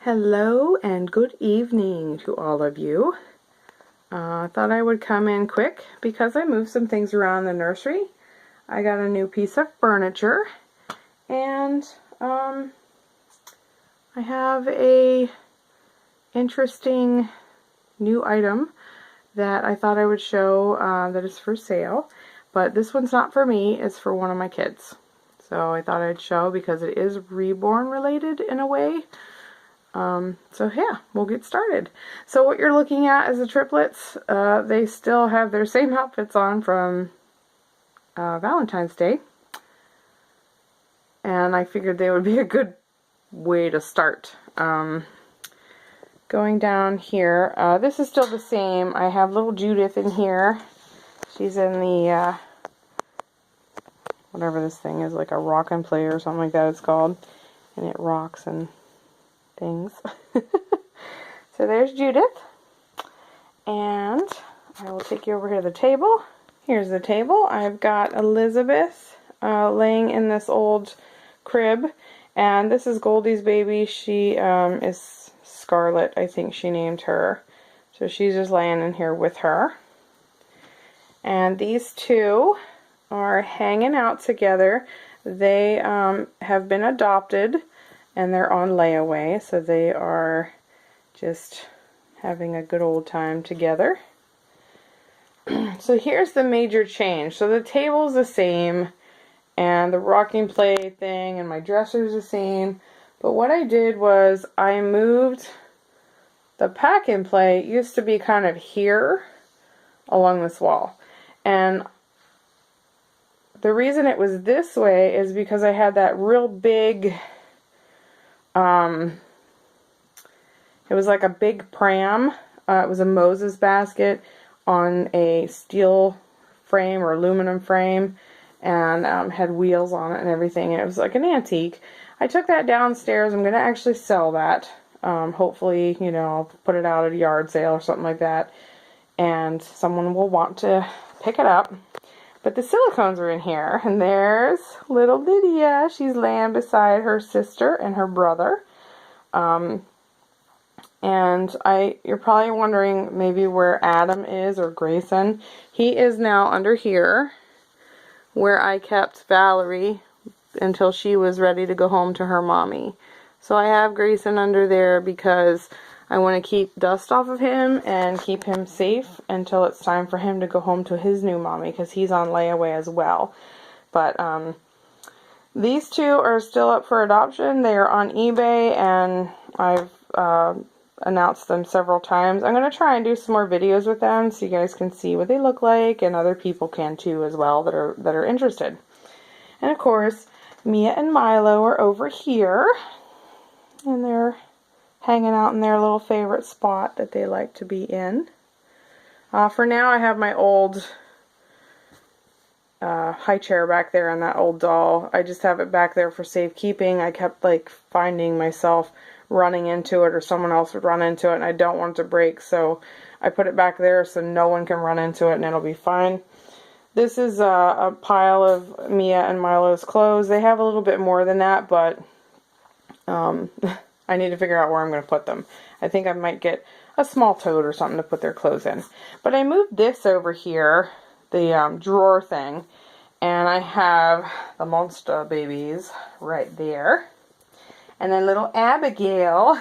Hello and good evening to all of you. I thought I would come in quick because I moved some things around the nursery. I got a new piece of furniture and I have a interesting new item that I thought I would show that is for sale. But this one's not for me, it's for one of my kids. So I thought I'd show because it is reborn related in a way. So yeah, we'll get started. So what you're looking at is the triplets. They still have their same outfits on from Valentine's Day. And I figured they would be a good way to start. Going down here, this is still the same. I have little Judith in here. She's in the, whatever this thing is, like a rock and play or something like that it's called. And it rocks and things. So there's Judith, and I will take you over here to the table. Here's the table. I've got Elizabeth laying in this old crib, and this is Goldie's baby. She is Scarlet, I think she named her. So she's just laying in here with her. And these two are hanging out together. They have been adopted, and they're on layaway, so they are just having a good old time together. So here's the major change. So the table's the same, and the rocking play thing, and my dresser's the same. But what I did was I moved the pack and play. It used to be kind of here along this wall. And the reason it was this way is because I had that real big it was like a big pram. It was a Moses basket on a steel frame or aluminum frame, and had wheels on it and everything. And it was like an antique. I took that downstairs. I'm going to actually sell that. Hopefully, you know, I'll put it out at a yard sale or something like that, and someone will want to pick it up. But the silicones are in here, and there's little Lydia. She's laying beside her sister and her brother. And you're probably wondering maybe where Adam is or Grayson. He is now under here where I kept Valerie until she was ready to go home to her mommy. So I have Grayson under there because I want to keep dust off of him and keep him safe until it's time for him to go home to his new mommy, because he's on layaway as well. But these two are still up for adoption. They are on eBay, and I've announced them several times. I'm going to try and do some more videos with them so you guys can see what they look like, and other people can too as well that are interested. And of course, Mia and Milo are over here, and they're hanging out in their little favorite spot that they like to be in. For now, I have my old high chair back there and that old doll. I just have it back there for safekeeping. I kept like finding myself running into it, or someone else would run into it, and I don't want it to break, so I put it back there so no one can run into it and it'll be fine. This is a pile of Mia and Milo's clothes. They have a little bit more than that, but I need to figure out where I'm going to put them. I think I might get a small tote or something to put their clothes in. But I moved this over here, the drawer thing, and I have the monster babies right there. And then little Abigail,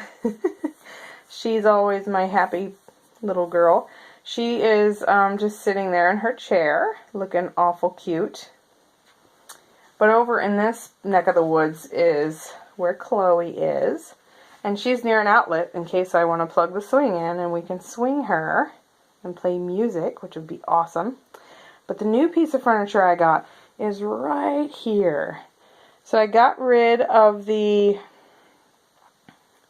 she's always my happy little girl. She is just sitting there in her chair, looking awful cute. But over in this neck of the woods is where Chloe is. And she's near an outlet in case I want to plug the swing in, and we can swing her and play music, which would be awesome. But the new piece of furniture I got is right here. So I got rid of the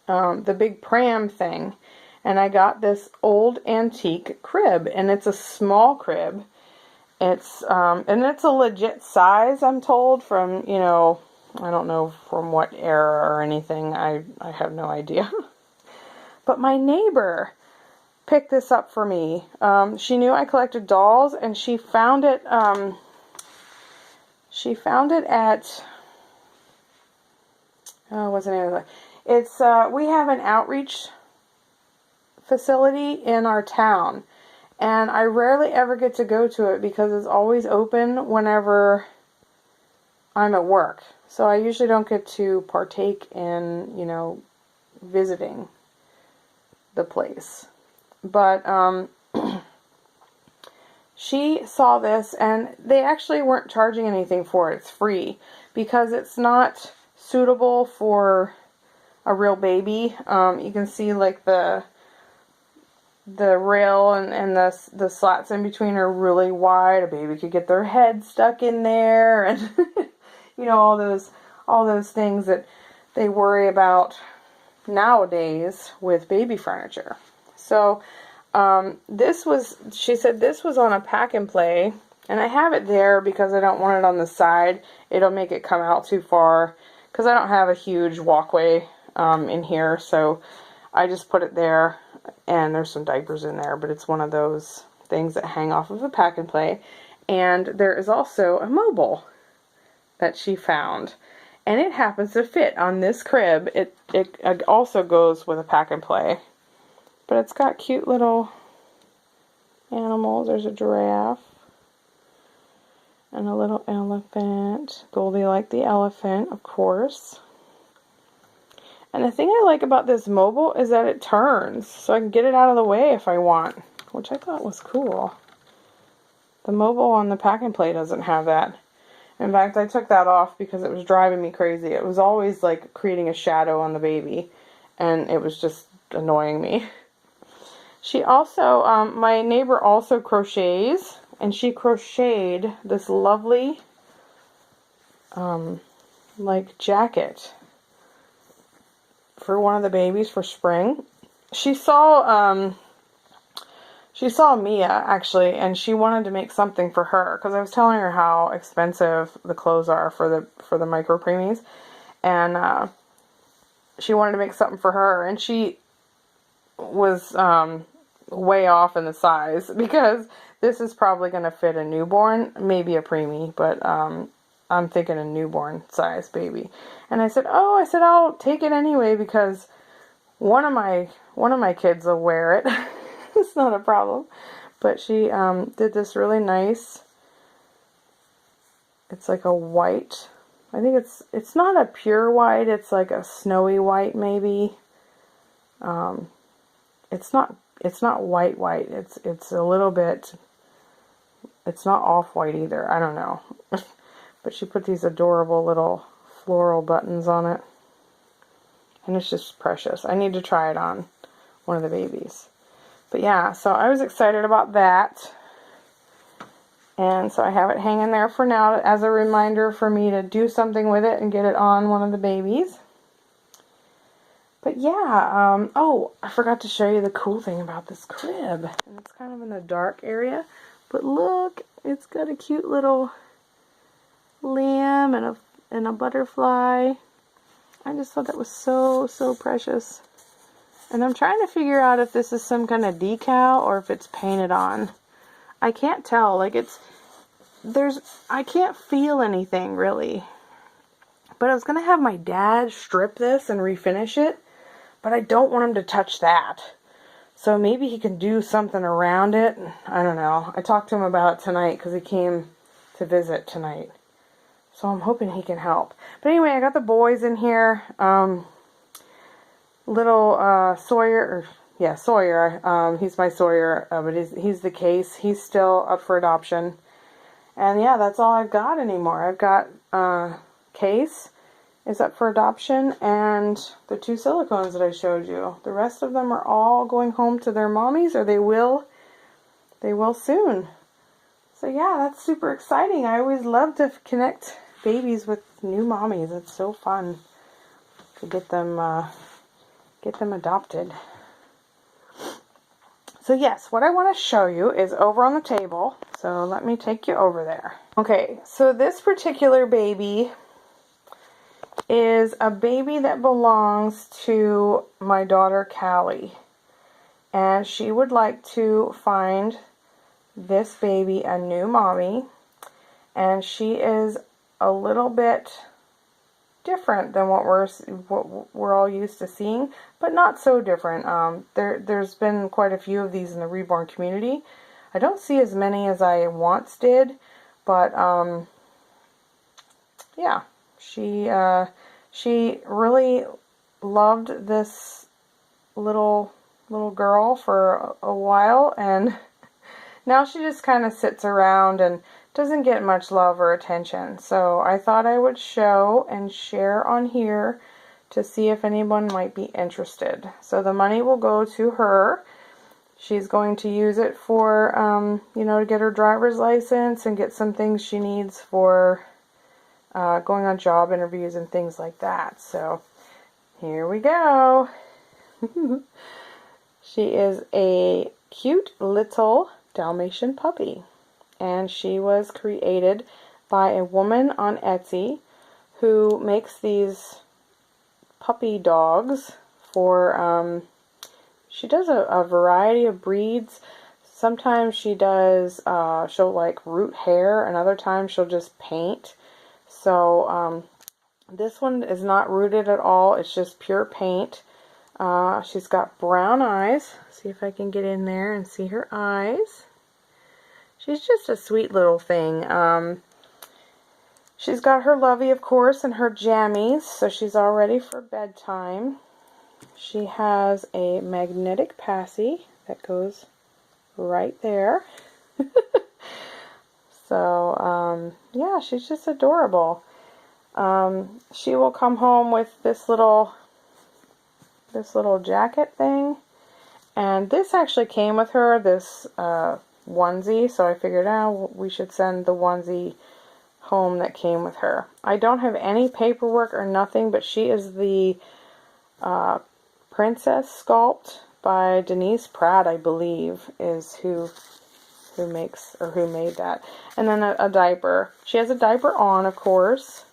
big pram thing, and I got this old antique crib, and it's a small crib. It's and it's a legit size, I'm told, from, you know, I don't know from what era or anything. I have no idea. But my neighbor picked this up for me. She knew I collected dolls, and she found it at, oh, what's the name of it? It's, we have an outreach facility in our town, and I rarely ever get to go to it because it's always open whenever I'm at work. So I usually don't get to partake in, you know, visiting the place. But she saw this, and they actually weren't charging anything for it. It's free because it's not suitable for a real baby. You can see like the rail and the slats in between are really wide. A baby could get their head stuck in there, and you know, all those things that they worry about nowadays with baby furniture. So she said this was on a pack and play, and I have it there because I don't want it on the side. It'll make it come out too far because I don't have a huge walkway in here, so I just put it there, and there's some diapers in there, but it's one of those things that hang off of a pack and play. And there is also a mobile that she found, and it happens to fit on this crib. It also goes with a pack and play, but it's got cute little animals. There's a giraffe and a little elephant. Goldie liked the elephant, of course. And the thing I like about this mobile is that it turns, so I can get it out of the way if I want, which I thought was cool. The mobile on the pack and play doesn't have that. In fact, I took that off because it was driving me crazy. It was always like creating a shadow on the baby, and it was just annoying me. She also, my neighbor also crochets, and she crocheted this lovely, like jacket for one of the babies for spring. She saw Mia actually, and she wanted to make something for her because I was telling her how expensive the clothes are for the micro preemies, and she wanted to make something for her, and she was way off in the size because this is probably going to fit a newborn, maybe a preemie, but I'm thinking a newborn size baby. And I said, I'll take it anyway because one of my kids will wear it. It's not a problem. But she did this really nice. It's like a white. I think it's not a pure white. It's like a snowy white maybe. It's not white. It's a little bit. It's not off-white either. I don't know. But she put these adorable little floral buttons on it. And it's just precious. I need to try it on one of the babies. But yeah, so I was excited about that. And so I have it hanging there for now as a reminder for me to do something with it and get it on one of the babies. But yeah, oh, I forgot to show you the cool thing about this crib. And it's kind of in the dark area. But look, it's got a cute little lamb and a butterfly. I just thought that was so precious. And I'm trying to figure out if this is some kind of decal or if it's painted on. I can't tell. Like I can't feel anything really. But I was going to have my dad strip this and refinish it. But I don't want him to touch that. So maybe he can do something around it. I don't know. I talked to him about it tonight because he came to visit tonight. So I'm hoping he can help. But anyway, I got the boys in here. Little Sawyer, Sawyer. He's my Sawyer, but he's the Case. He's still up for adoption. And yeah, that's all I've got anymore. I've got Case is up for adoption, and the 2 silicones that I showed you. The rest of them are all going home to their mommies, or they will soon. So yeah, that's super exciting. I always love to connect babies with new mommies. It's so fun to get them adopted. So yes, what I want to show you is over on the table. So let me take you over there. Okay, so this particular baby is a baby that belongs to my daughter Callie. And she would like to find this baby a new mommy. And she is a little bit different than what we're all used to seeing, but not so different. There's been quite a few of these in the reborn community. I don't see as many as I once did, but yeah, she really loved this little girl for a while, and now she just kind of sits around and doesn't get much love or attention. So I thought I would show and share on here to see if anyone might be interested. So the money will go to her. She's going to use it for, you know, to get her driver's license and get some things she needs for going on job interviews and things like that. So here we go. She is a cute little Dalmatian puppy. And she was created by a woman on Etsy who makes these puppy dogs for, she does a variety of breeds. Sometimes she does, she'll like root hair, and other times she'll just paint. So this one is not rooted at all, it's just pure paint. She's got brown eyes. See if I can get in there and see her eyes. She's just a sweet little thing. She's got her lovey, of course, and her jammies, so she's all ready for bedtime. She has a magnetic passy that goes right there. So, yeah, she's just adorable. She will come home with this little jacket thing, and this actually came with her, this onesie, so I figured out we should send the onesie home that came with her. I don't have any paperwork or nothing, but she is the Princess Sculpt by Denise Pratt, I believe, is who makes, or who made that. And then a diaper. She has a diaper on, of course.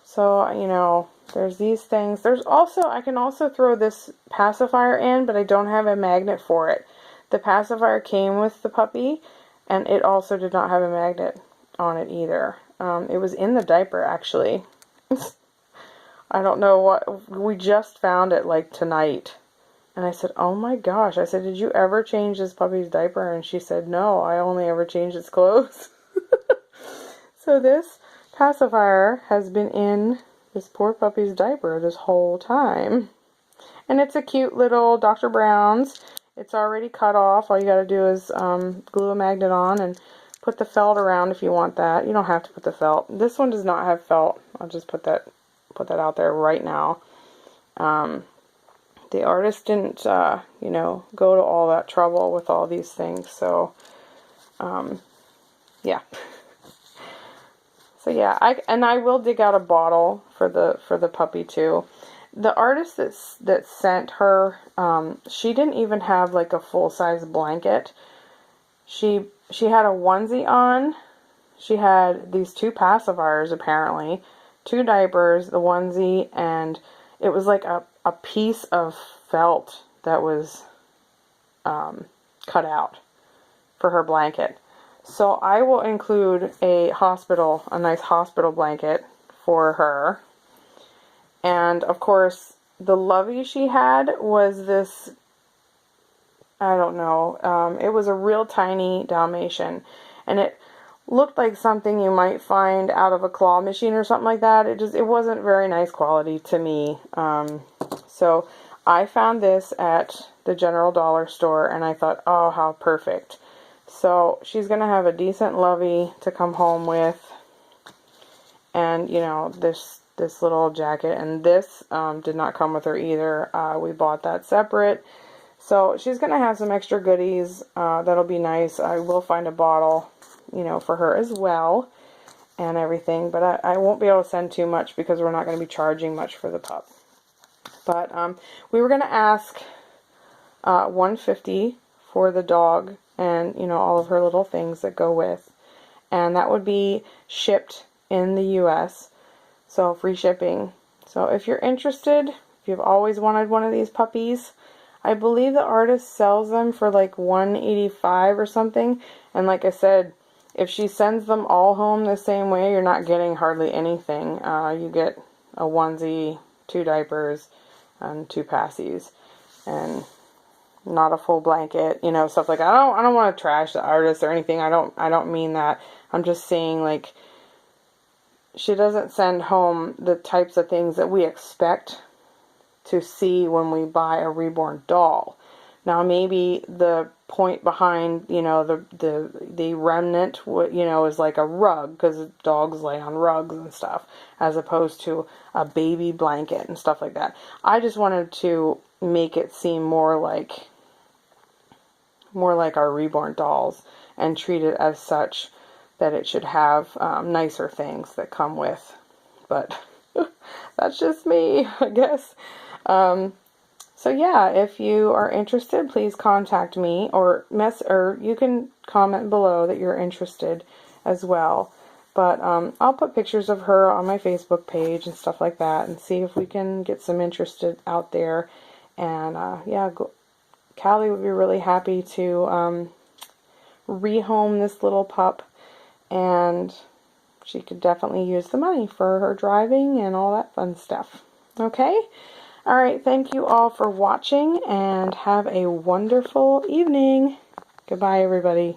So, you know, there's these things. There's also, I can also throw this pacifier in, but I don't have a magnet for it. The pacifier came with the puppy, and it also did not have a magnet on it either. It was in the diaper, actually. I don't know what, we just found it like tonight. And I said, oh my gosh. I said, did you ever change this puppy's diaper? And she said, no, I only ever change its clothes. So this pacifier has been in this poor puppy's diaper this whole time. And it's a cute little Dr. Brown's. It's already cut off. All you gotta do is glue a magnet on and put the felt around if you want that. You don't have to put the felt. This one does not have felt. I'll just put that out there right now. The artist didn't, you know, go to all that trouble with all these things. So, yeah. So yeah, I will dig out a bottle for the puppy too. The artist that sent her, she didn't even have like a full-size blanket. She had a onesie on. She had these two pacifiers apparently, 2 diapers, the onesie, and it was like a piece of felt that was cut out for her blanket. So I will include a nice hospital blanket for her. And of course, the lovey she had was this, I don't know, it was a real tiny Dalmatian. And it looked like something you might find out of a claw machine or something like that. It wasn't very nice quality to me. So I found this at the General Dollar store, and I thought, oh, how perfect. So she's going to have a decent lovey to come home with, and, you know, this little jacket, and this did not come with her either. We bought that separate. So she's going to have some extra goodies. That'll be nice. I will find a bottle, you know, for her as well and everything, but I won't be able to send too much because we're not going to be charging much for the pup. But we were going to ask $150 for the dog and, you know, all of her little things that go with, and that would be shipped in the US, so free shipping. So if you're interested, if you've always wanted one of these puppies, I believe the artist sells them for like $185 or something, and like I said, if she sends them all home the same way, you're not getting hardly anything. You get a onesie, 2 diapers, and 2 passies, and not a full blanket, you know, stuff like that. I don't want to trash the artist or anything. I don't mean that. I'm just saying, like, she doesn't send home the types of things that we expect to see when we buy a reborn doll. Now, maybe the point behind, you know, the remnant, you know, is like a rug, because dogs lay on rugs and stuff, as opposed to a baby blanket and stuff like that. I just wanted to make it seem more like our reborn dolls, and treat it as such, that it should have nicer things that come with. But that's just me, I guess. So yeah, if you are interested, please contact me, or you can comment below that you're interested as well. But I'll put pictures of her on my Facebook page and stuff like that, and see if we can get some interest out there. And yeah, Callie would be really happy to rehome this little pup, and she could definitely use the money for her driving and all that fun stuff. Okay? Alright, thank you all for watching, and have a wonderful evening. Goodbye, everybody.